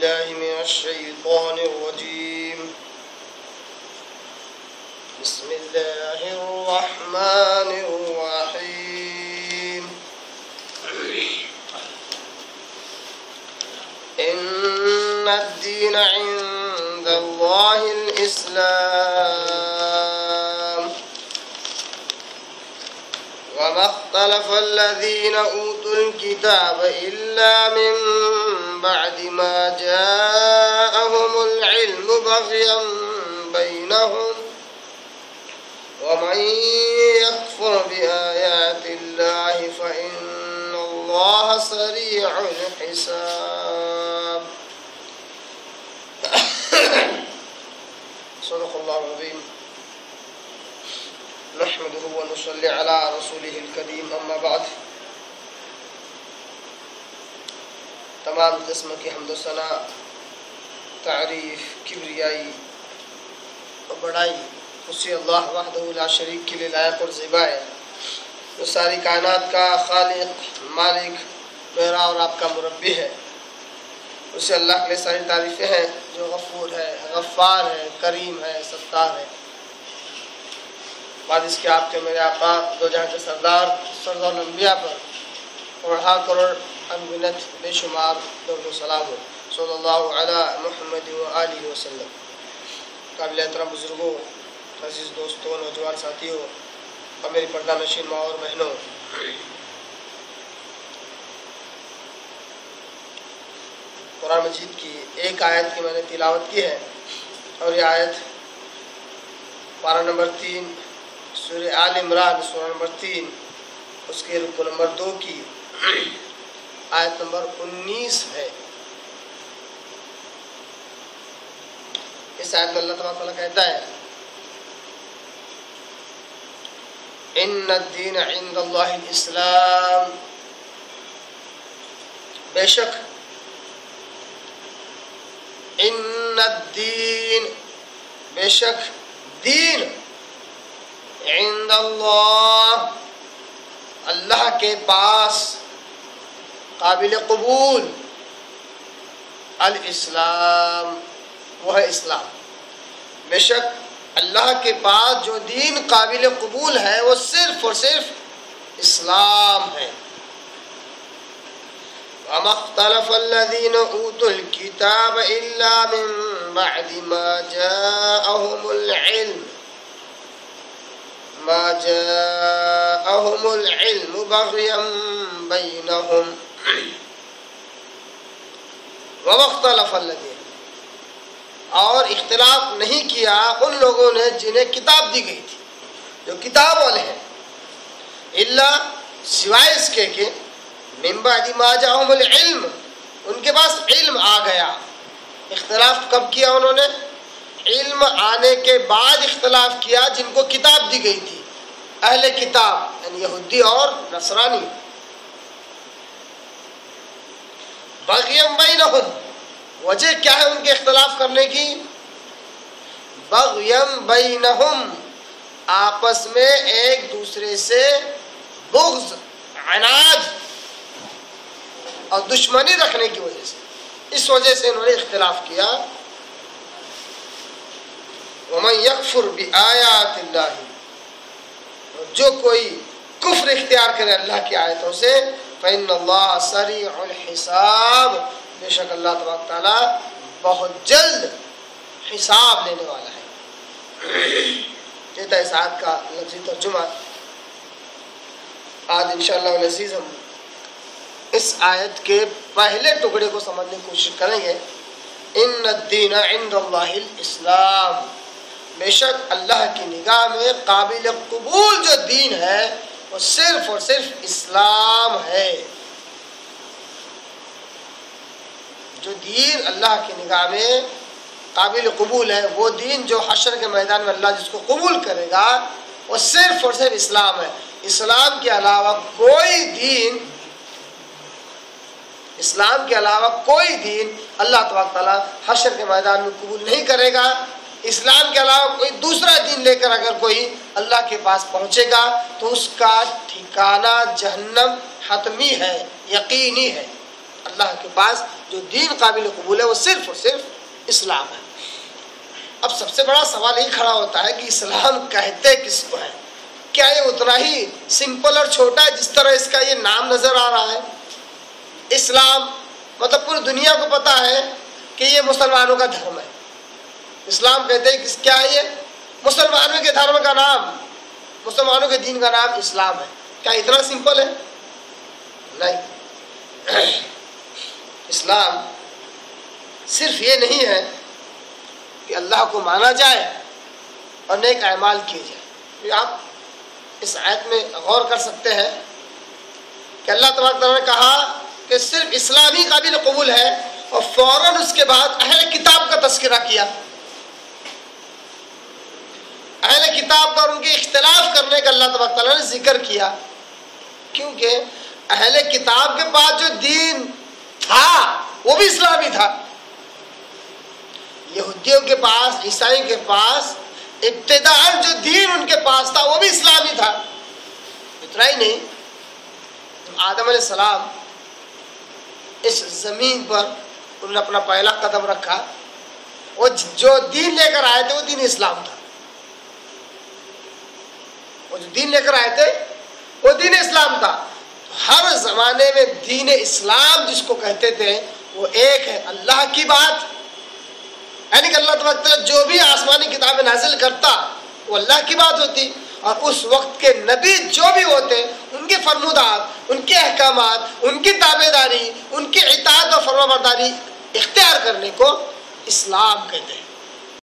بالله من الشيطان الرجيم. بسم الله الرحمن الرحيم. إن الدين عند الله الإسلام وما اختلف الذين أوتوا الكتاب إلا من بعد ما جاءهم العلم بغيا بينهم ومن يكفر بآيات الله فإن الله سريع الحساب. صدق الله العظيم. نحمده ونصلي على رسوله الكريم. اما بعد. تمام قسم کی حمد و ثنا، تعریف، کبریائی اور بڑائی اسی اللہ وحدہ لا شریک کے لیے لائق اور زیبا ہے، جو ساری کائنات کا خالق، مالک، میرا اور آپ کا مربی ہے. اسے اللہ کے لیے ساری تعریفیں ہیں جو غفور ہے، غفار ہے، کریم ہے، ستار ہے. بعد اس کے آپ کے میرے آقا دو جہاں کے سردار الانبیاء پر اور 100 کروڑ انگنت بے شمار درود و سلام ہو. صلی اللہ علی محمد و آلہ وسلم. قابل احترام بزرگوں، عزیز دوستوں، نوجوان ساتھیوں اور میری پردہ نشین ماں اور بہنوں، قرآن مجید کی ایک آیت کی میں نے تلاوت کی ہے، اور یہ آیت پارہ نمبر 3 سورہ آل عمران، سورہ نمبر 3 اس کے رکو نمبر 2 کی آیت نمبر 19 ہے. اس آیت میں اللہ تعالیٰ کہتا ہے ان الدین عند اللہ الاسلام، بے شک ان الدین، بے شک دین، عند اللہ، اللہ کے پاس، قابل قبول، الاسلام، وہ ہے اسلام. بے شک اللہ کے پاس جو دین قابل قبول ہے وہ صرف اور صرف اسلام ہے. وَمَا اخْتَلَفَ الَّذِينَ أُوتُوا الْكِتَابَ إِلَّا مِن بَعْدِ مَا جَاءَهُمُ الْعِلْمُ بَغْيًا بَيْنَهُمْ وَمَا اخْتَلَفَ الَّذِينَ، اور اختلاف نہیں کیا ان لوگوں نے جنہیں کتاب دی گئی تھی، جو کتاب والے ہیں، الا، سوائے اس کے کہ من بعد ما جاءهم العلم، ان کے پاس علم آ گیا. اختلاف کب کیا انہوں نے؟ علم آنے کے بعد اختلاف کیا جن کو کتاب دی گئی تھی، اہل کتاب یعنی یہودی اور نصرانی. بغیم بینہم، وجہ کیا ہے ان کے اختلاف کرنے کی؟ بغیم بینہم، آپس میں ایک دوسرے سے بغض، عناد اور دشمنی رکھنے کی وجہ سے، اس وجہ سے انہوں نے اختلاف کیا. وَمَن يَكْفُرْ بِآيَاتِ اللَّهِ، جو کوئی کفر اختیار کرے اللہ کی آیتوں سے، فَإِنَّ اللَّهَ سَرِيعُ الْحِسَابِ، بے شک اللہ تبارک تعالیٰ بہت جلد حساب لینے والا ہے. یہ تھا اس آیت کا لفظی ترجمہ. آج انشاءاللہ العزیز ہم اس آیت کے پہلے ٹکڑے کو سمجھنے کی کوشش کریں گے. ان الدین عند اللہ الاسلام، بے شک اللہ کی نگاہ میں قابل قبول جو دین ہے وہ صرف اور صرف اسلام ہے. جو دین اللہ کی نگاہ میں قابل قبول ہے، وہ دین جو حشر کے میدان میں اللہ جس کو قبول کرے گا، وہ صرف اور صرف اسلام ہے. اسلام کے علاوہ کوئی دین، اسلام کے علاوہ کوئی دین اللہ تبارک تعالیٰ حشر کے میدان میں قبول نہیں کرے گا. اسلام کے علاوہ کوئی دوسرا دین لے کر اگر کوئی اللہ کے پاس پہنچے گا تو اس کا ٹھکانہ جہنم حتمی ہے، یقینی ہے. اللہ کے پاس جو دین قابل قبول ہے وہ صرف اور صرف اسلام ہے۔ اب سب سے بڑا سوال یہ کھڑا ہوتا ہے کہ اسلام کہتے کس کو ہے؟ کیا یہ اتنا ہی سمپل اور چھوٹا ہے جس طرح اس کا یہ نام نظر آ رہا ہے؟ اسلام مطلب پوری دنیا کو پتا ہے کہ یہ مسلمانوں کا دھرم ہے۔ اسلام کہتے ہیں کہ کیا ہے یہ؟ مسلمانوں کے دھرم کا نام، مسلمانوں کے دین کا نام اسلام ہے۔ کیا اتنا سمپل ہے؟ نہیں۔ اسلام صرف یہ نہیں ہے کہ اللہ کو مانا جائے اور نیک اعمال کیے جائے۔ آپ اس آیت میں غور کر سکتے ہیں کہ اللہ تبارک تعالیٰ نے کہا کہ صرف اسلام ہی قابل قبول ہے، اور فوراً اس کے بعد اہل کتاب کا تذکرہ کیا۔ اہل کتاب کا اور ان کے اختلاف کرنے کا اللہ تبارک تعالیٰ نے ذکر کیا، کیونکہ اہل کتاب کے پاس جو دین تھا وہ بھی اسلامی تھا۔ یہودیوں کے پاس، عیسائیوں کے پاس ابتداءً جو دین ان کے پاس تھا وہ بھی اسلامی تھا۔ اتنا ہی نہیں، آدم علیہ السلام اس زمین پر انہوں نے اپنا پہلا قدم رکھا، وہ جو دین لے کر آئے تھے وہ دین اسلام تھا۔ وہ جو دین لے کر آئے تھے وہ دین اسلام تھا۔ ہر زمانے میں دین اسلام جس کو کہتے تھے وہ ایک ہے، اللہ کی بات، یعنی کہ اللہ تبارک تعالیٰ جو بھی آسمانی کتابیں نازل کرتا وہ اللہ کی بات ہوتی، اور اس وقت کے نبی جو بھی ہوتے ان کے فرمودات، ان کے احکامات، ان کی تابعداری، ان کی اطاعت اور فرمانبرداری اختیار کرنے کو اسلام کہتے ہیں۔